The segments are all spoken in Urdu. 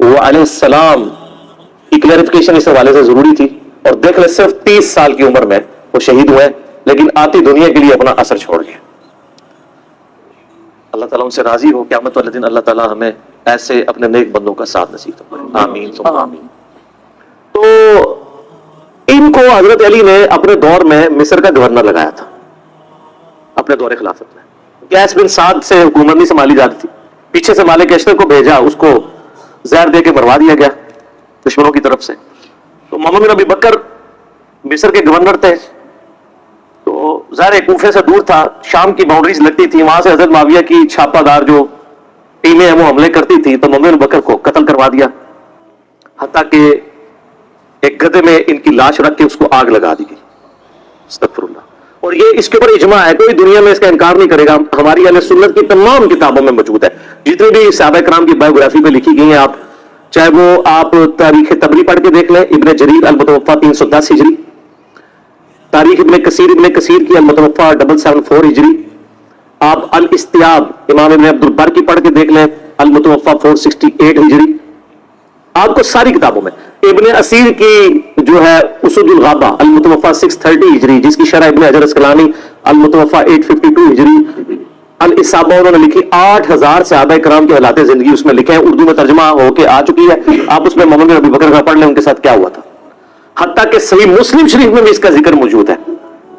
وہ علیہ السلام کی کلیریفیکیشن اس حوالے سے ضروری تھی. اور دیکھ لیں صرف 30 سال کی عمر میں وہ شہید ہوئے لیکن آتی دنیا کے لیے اپنا اثر چھوڑ گئے. اللہ تعالیٰ ان سے راضی ہو. قیامت والے دن اللہ تعالیٰ ہمیں ایسے اپنے نیک بندوں کا ساتھ نصیب فرمائے. آمین ثم آمین. تو ان کو حضرت علی نے اپنے دور میں مصر کا گورنر لگایا تھا اپنے دور خلافت میں. قیس بن سعد سے حکومت نہیں سنبھالی جاتی تھی. پیچھے سے مالک اشتر کو بھیجا, اس کو زہر دے کے مروا دیا گیا دشمنوں کی طرف سے. تو محمد بن ابی بکر مصر کے گورنر تھے. تو ظاہر کوفے سے دور تھا, شام کی باؤنڈریز لگتی تھی, وہاں سے حضرت معاویہ کی چھاپہ دار جو ٹیمیں ہیں وہ حملے کرتی تھی. تو محمد بن بکر کو قتل کروا دیا, حتیٰ کہ ایک گدھے میں ان کی لاش رکھ کے اس کو آگ لگا دی گئی. استغفر اللہ. اور یہ اس کے اوپر اجماع ہے, کوئی دنیا میں اس کا انکار نہیں کرے گا. ہماری اہل سنت کی تمام کتابوں میں موجود ہے, جتنی بھی صحابہ کرام کی بایوگرافی پہ لکھی گئی ہیں, آپ چاہے وہ آپ تاریخ تبری پڑھ کے دیکھ لیں, ابن جریر المتوفا 310 ہجری, تاریخ ابن کثیر کی المتوفا 774 ہجری, آپ الاستیاب امام ابن عبد البر کی پڑھ کے دیکھ لیں المتوفا 468 ہجری. آپ کو ساری کتابوں میں ابن اسیر کی جو ہے اسود الغابہ المتوفا 630 ہجری, جس کی شرح ابن حجر اسقلانی المتوفا 852 ہجری, الاصابہ انہوں نے لکھی. 8000 صحابہ کرام کے حالات زندگی اس میں لکھے ہیں, اردو میں ترجمہ ہو کے آ چکی ہے. آپ اس میں محمد بن ابی بکر کا پڑھ لیں ان کے ساتھ کیا ہوا تھا. حتیٰ کہ صحیح مسلم شریف میں بھی اس کا ذکر موجود ہے.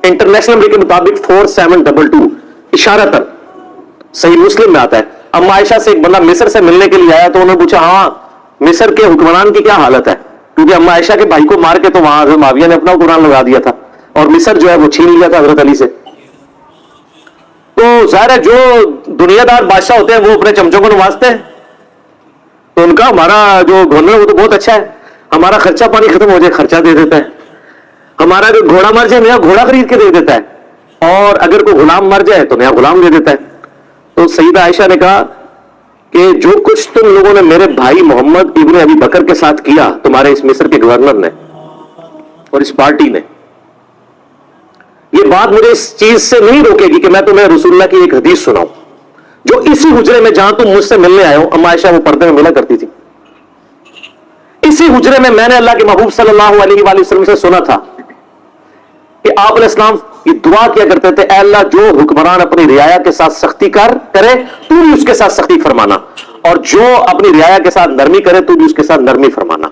انٹرنیشنل نمبر کے مطابق 4722 اشارتاً صحیح مسلم میں آتا ہے. اما عائشہ سے ایک بندہ مصر سے ملنے کے لیے آیا تو انہوں نے پوچھا ہاں مصر کے حکمران کی کیا حالت ہے, کیونکہ اما عائشہ کے بھائی کو مار کے تو وہاں حضرت معاویہ نے اپنا حکمران لگا دیا تھا اور مصر جو ہے وہ چھین لیا تھا حضرت علی سے. تو ظاہر ہے جو دنیا دار بادشاہ ہوتے ہیں وہ اپنے چمچوں کو نوازتے ہیں, تو ان کا ہمارا جو گورنر وہ تو بہت اچھا ہے, ہمارا خرچہ پانی ختم ہو جائے خرچہ دے دیتا ہے, ہمارا جو گھوڑا مر جائے نیا گھوڑا خرید کے دے دیتا ہے, اور اگر کوئی غلام مر جائے تو نیا غلام دے دیتا ہے. تو سیدہ عائشہ نے کہا کہ جو کچھ تم لوگوں نے میرے بھائی محمد ابن ابی بکر کے ساتھ کیا, تمہارے اس مصر کے گورنر نے اور اس پارٹی نے, یہ بات مجھے اس چیز سے نہیں روکے گی کہ میں تمہیں رسول اللہ کی ایک حدیث سناؤں جو اسی حجرے میں جہاں تم مجھ سے ملنے آئے ہو, اما عائشہ وہ پردے میں ملا کرتی تھی, اسی حجرے میں نے اللہ کے محبوب صلی اللہ علیہ وآلہ وسلم سے سنا تھا کہ آپ علیہ السلام یہ دعا کیا کرتے تھے, اے اللہ جو حکمران اپنی رعایا کے ساتھ سختی کرے تو بھی اس کے ساتھ سختی فرمانا, اور جو اپنی رعایا کے ساتھ نرمی کرے تو بھی اس کے ساتھ نرمی فرمانا.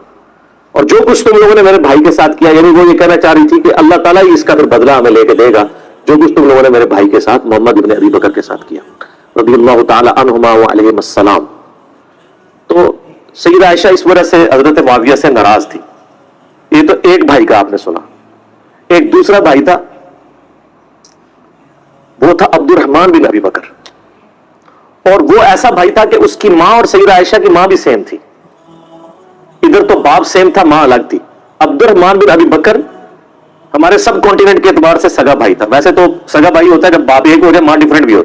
اور جو کچھ تم لوگوں نے میرے بھائی کے ساتھ کیا, یعنی وہ یہ کہنا چاہ رہی تھی کہ اللہ تعالیٰ ہی اس کا پھر بدلہ ہمیں لے کے دے گا جو کچھ تم لوگوں نے میرے بھائی کے ساتھ محمد ابن ابی بکر کے ساتھ کیا رضی اللہ تعالی عنہما وعلیہم السلام. تو سیدہ عائشہ اس وجہ سے حضرت معاویہ سے ناراض تھی. یہ تو ایک بھائی کا آپ نے سنا. ایک دوسرا بھائی تھا, وہ تھا عبد الرحمن بن ابی بکر, اور وہ ایسا بھائی تھا کہ اس کی ماں اور سیدہ عائشہ کی ماں بھی سیم تھی. ادھر تو باپ سیم تھا, ماں الگ تھی. عبد الرحمن بن ابی بکر ہمارے سب کانٹیننٹ کے اعتبار سے سگا بھائی تھا. ویسے تو سگا بھائی ہوتا ہے جب باپ ایک ہو جائے ماں ڈیفرنٹ بھی ہو.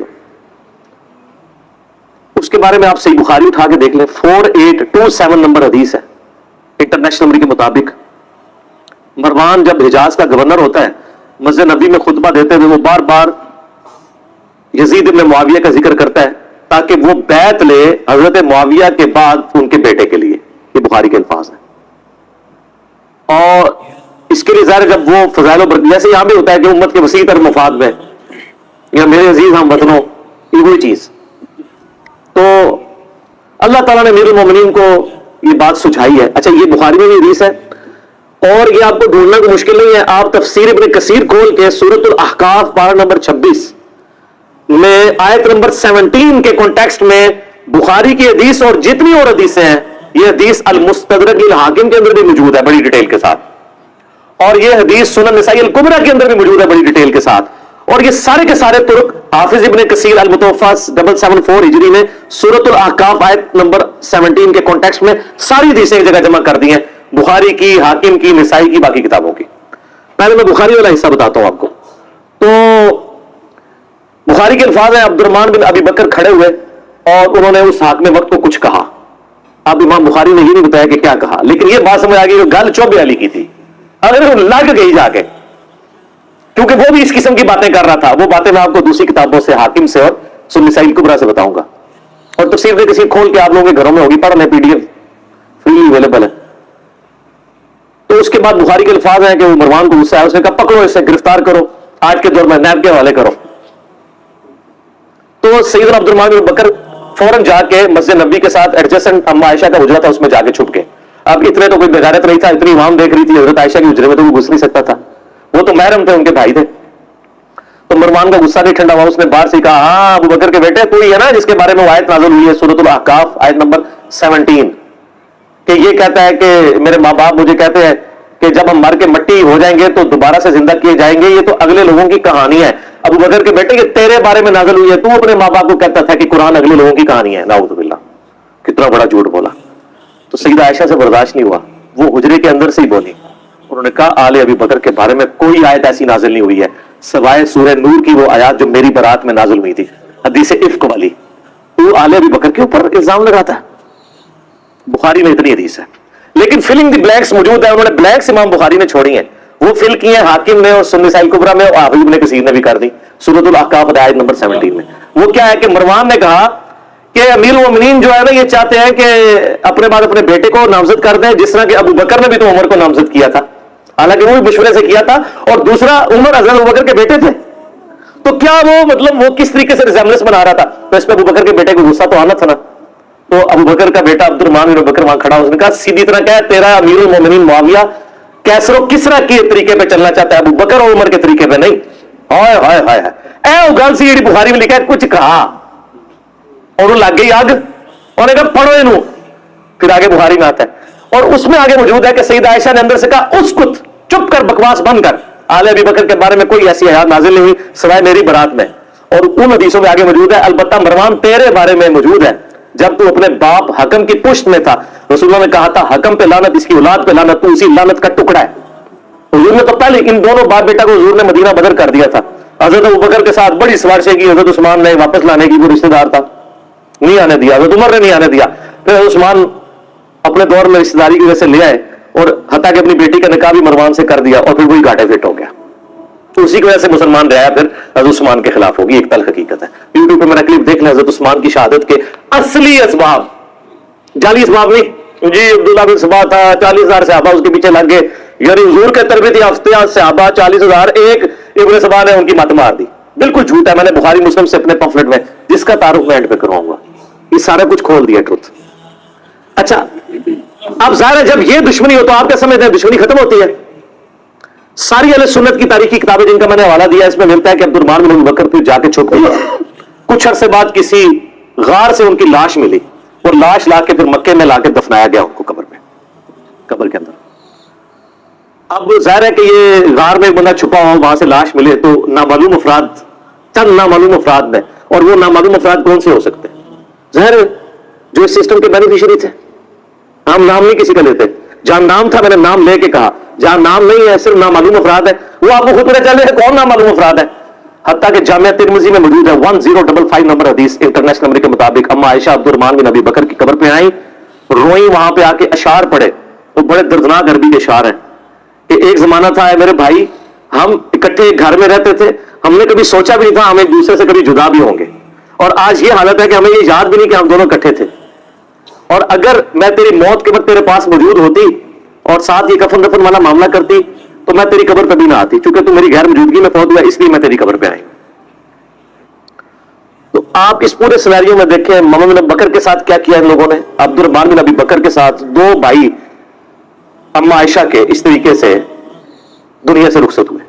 اس کے بارے میں آپ صحیح بخاری اٹھا کے دیکھ لیں, 4827 نمبر حدیث ہے انٹرنیشنل نمبر کے مطابق. مروان جب حجاز کا گورنر ہوتا ہے, مسجد نبی میں خطبہ دیتے ہوئے وہ بار بار یزید ابن معاویہ کا ذکر کرتا ہے تاکہ وہ بیعت لے حضرت معاویہ کے بعد ان کے بیٹے کے لیے. یہ بخاری کے الفاظ ہیں. اور اس کے لیے ظاہر جب وہ فضائل و برکت, جیسے یہاں بھی ہوتا ہے کہ امت کے وسیع تر مفاد میں یا میرے عزیز ہم وطنوں, یہ وہی چیز. تو اللہ تعالیٰ نے امیر المومنین کو یہ بات سجھائی ہے. اچھا یہ بخاری میں بھی حدیث ہے, اور یہ آپ کو ڈھونڈنا کوئی مشکل نہیں ہے. آپ تفسیر ابن کثیر کھول کے سورۃ الاحقاف پارہ نمبر 26 میں آیت نمبر 17 کے کانٹیکسٹ میں بخاری کی حدیث اور جتنی اور حدیثیں ہیں, یہ حدیث المستدرک الحاکم کے اندر بھی موجود ہے بڑی ڈیٹیل کے ساتھ, اور یہ حدیث سنن نسائی الکبریٰ کے اندر بھی موجود ہے بڑی ڈیٹیل کے ساتھ. اور یہ سارے کے سارے ترک حافظ ابن کثیر المتوفا 774 ہجری نے سورۃ الاحقاف آیت نمبر 17 کے کانٹیکسٹ میں ساری حدیثیں ایک جگہ جمع کر دی ہیں, بخاری کی, حاکم کی, نسائی کی, باقی کتابوں کی. پہلے میں بخاری والا حصہ بتاتا ہوں آپ کو. تو بخاری کے الفاظ ہیں, عبد الرحمن بن ابی بکر کھڑے ہوئے اور انہوں نے اس حاکم وقت کو کچھ کہا. اب امام بخاری نے یہ نہیں بتایا کہ کیا کہا, لیکن یہ بات سمجھ آ گئی کہ گل چوبے علی کی تھی, اگر لگ گئی جا کے, کیونکہ وہ بھی اس قسم کی باتیں کر رہا تھا. وہ باتیں میں آپ کو دوسری کتابوں سے, حاکم سے اور سنن نسائی الکبریٰ سے بتاؤں گا. اور تفسیر ابن کثیر کھول کے آپ لوگوں کے گھروں میں ہوگی, پڑھ لیں, PDF اویلیبل ہے. تو اس کے بعد بخاری کے الفاظ ہیں کہ وہ مروان کو غصہ ہے, اس نے کہا پکڑو اسے, گرفتار کرو, آج کے دور میں نیب کے حوالے کرو. تو سیدنا عبد الرحمن بن بکر فوراً جا کے مسجد نبی کے ساتھ ایڈجسٹنٹ اما عائشہ کا حجرہ تھا, اس میں جا کے چھپ گئے. اب اتنے تو کوئی بغیرت نہیں تھا, اتنی عوام دیکھ رہی تھی حضرت عائشہ کے حجرے میں, تو وہ گھس نہیں سکتا تھا, وہ تو محرم تھے, ان کے بھائی تھے. تو مروان کا غصہ نہیں ٹھنڈا ہوا, اس نے باہر سے کہا ہاں ابو بکر کے بیٹے کوئی ہے نا جس کے بارے میں آیت نازل ہوئی ہے سورۃ الاحقاف آیت نمبر 17, کہ یہ کہتا ہے کہ میرے ماں باپ مجھے کہتے ہیں کہ جب ہم مر کے مٹی ہو جائیں گے تو دوبارہ سے زندہ کیے جائیں گے, یہ تو اگلے لوگوں کی کہانی ہے. ابو بکر کے بیٹے یہ تیرے بارے میں نازل ہوئی ہے, تو اپنے ماں باپ کو کہتا تھا کہ قرآن اگلے لوگوں کی کہانی ہے. نعوذ باللہ, کتنا بڑا جھوٹ بولا. تو سیدہ عائشہ سے برداشت نہیں ہوا, وہ حجرے کے اندر سے ہی بولی, انہوں نے کہا آل ابی بکر کے بارے میں کوئی آیت ایسی نازل نہیں ہوئی ہے سوائے سورہ نور کی وہ آیات جو میری برات میں نازل ہوئی تھی, حدیث افک والی. تو آل ابی بکر کے اوپر الزام لگاتا ہے. بخاری میں اتنی حدیث ہے, لیکن فلنگ دی بلینکس موجود ہے. انہوں نے بلینکس امام بخاری نے چھوڑی ہیں, وہ فل کی ہیں حاکم نے اور سنی سائل کبرا میں, اور حافظ ابن کثیر نے بھی کر دی سورۃ الاحقاف آیت نمبر 17 میں. وہ کیا ہے کہ مروان نے کہا کہ امیر المومنین جو ہے نا یہ چاہتے ہیں کہ اپنے بعد اپنے بیٹے کو نامزد کر دیں, جس طرح کہ ابو بکر نے بھی تو عمر کو نامزد کیا تھا, حالانکہ وہ بھی مشورے سے کیا تھا, اور دوسرا عمر حضرت ابو بکر کے بیٹے تھے. تو کیا وہ مطلب وہ کس طریقے سے ریزیمبلنس بنا رہا تھا, تو اس پہ ابو بکر کے بیٹے کو غصہ تو آنا تھا نا. تو ابو بکر کا بیٹا عبد الرحمن بن بکر وہاں کھڑا, اس نے کہا سیدھی طرح کہا تیرا امیر المومنین معاویہ کیسر و کسرا کے طریقے پہ چلنا چاہتا ہے, ابو بکر اور عمر کے طریقے پہ نہیں. ہائے ہائے ہائے اے وہ گل سی جی بخاری میں لکھا ہے, کچھ کہا اور وہ لگ گئی آگ, اور نے کہا پڑھو انہوں, پھر آگے بخاری میں آتا ہے. اور اس میں آگے موجود ہے کہ سیدہ عائشہ نے اندر سے کہا اسکت, چپ کر, بکواس بند کر, آل ابی بکر کے بارے میں کوئی ایسی آیات نازل نہیں ہوئی سوائے میری برات میں. اور ان حدیثوں میں آگے موجود ہے البتہ مروان تیرے بارے میں موجود ہے, جب تو اپنے باپ حکم کی پشت میں تھا, رسول اللہ نے کہا تھا حکم پہ لعنت, اس کی اولاد پہ لعنت, تو اسی لعنت کا ٹکڑا ہے. حضور نے تو پہلے ان دونوں باپ بیٹا کو حضور نے مدینہ بدر کر دیا تھا. حضرت ابو بکر کے ساتھ بڑی سفارشیں کی, حضرت عثمان نے واپس لانے کی, وہ رشتہ دار تھا نہیں آنے دیا, حضرت عمر نے نہیں آنے دیا. پھر حضرت عثمان اپنے دور میں رشتہ داری کی وجہ سے لے آئے, اور حتیٰ کہ اپنی بیٹی کا نکاح بھی مروان سے کر دیا, اور پھر وہی گھاٹے فٹ ہو گیا. تو اسی کی وجہ سے مسلمان رہا پھر حضرت عثمان کے خلاف ہوگی, ایک تلخ حقیقت ہے. یوٹیوب پہ میرا کلپ دیکھ لیں, حضرت عثمان کی شہادت کے اصلی اسباب, جعلی اسباب نہیں جی. عبداللہ بن سبا تھا, 40,000 صحابہ اس کے پیچھے لگ گئے, یعنی حضور کے تربیتی یافتہ صحابہ 40,000, ایک ابن سبا نے ان کی مت مار دی. بالکل جھوٹ ہے, میں نے بخاری مسلم سے اپنے پمفلٹ میں جس کا تعارف میں اینڈ پہ کراؤں گا, یہ سارا کچھ کھول دیا ٹروتھ. اچھا اب ظاہر ہے جب یہ دشمنی ہو تو آپ کیا سمجھتے ہیں دشمنی ختم ہوتی ہے؟ ساری اہل سنت کی تاریخی کتابیں جن کا میں نے حوالہ دیا, اس میں ملتا ہے کہ عبد الرحمن بن بکر پھر جا کے چھپ گئے. کچھ عرصے بعد کسی غار سے ان کی لاش ملی, اور لاش لا کے پھر مکے میں لا کے دفنایا گیا ان کو قبر میں, قبر کے اندر. اب ظاہر ہے کہ یہ غار میں ایک بندہ چھپا ہوا, وہاں سے لاش ملے, تو نامعلوم افراد, چند نامعلوم افراد میں, اور وہ نامعلوم افراد کون سے ہو سکتے ہیں؟ ظاہر جو اس سسٹم کے بینیفیشری تھے. ہم نام نہیں کسی کا لیتے, جہاں نام تھا میں نے نام لے کے کہا, جہاں نام نہیں ہے صرف نامعلوم افراد ہے, وہ آپ کو خود پتہ چل رہے ہیں کون نامعلوم افراد ہے. حتیٰ کہ جامعہ ترمذی میں موجود ہے 1055 نمبر حدیث انٹرنیشنل نمبر کے مطابق, اما عائشہ عبد الرحمن بن ابی بکر کی قبر پہ آئیں, روئیں, وہاں پہ آ کے اشعار پڑھے, وہ بڑے دردناک عربی کے اشعار ہیں کہ ایک زمانہ تھا اے میرے بھائی, ہم اکٹھے ایک گھر میں رہتے تھے, ہم نے کبھی سوچا بھی نہیں تھا ہم ایک دوسرے سے کبھی جدا بھی ہوں گے, اور آج یہ حالت ہے کہ ہمیں یہ یاد بھی نہیں کہ ہم دونوں اکٹھے تھے. اور اگر میں تیری موت کے وقت تیرے پاس موجود ہوتی اور ساتھ یہ کفن دفن والا معاملہ کرتی تو میں تیری قبر پہ بھی نہ آتی, چونکہ تو میری غیر موجودگی میں فوت ہوا, اس لیے میں تیری قبر پہ آئی. تو آپ اس پورے سینیریو میں دیکھیں محمد بن بکر کے ساتھ کیا کیا ان لوگوں نے. عبد الرحمن بن ابی بکر کے ساتھ دو بھائی اما عائشہ کے اس طریقے سے دنیا سے رخصت ہوئے.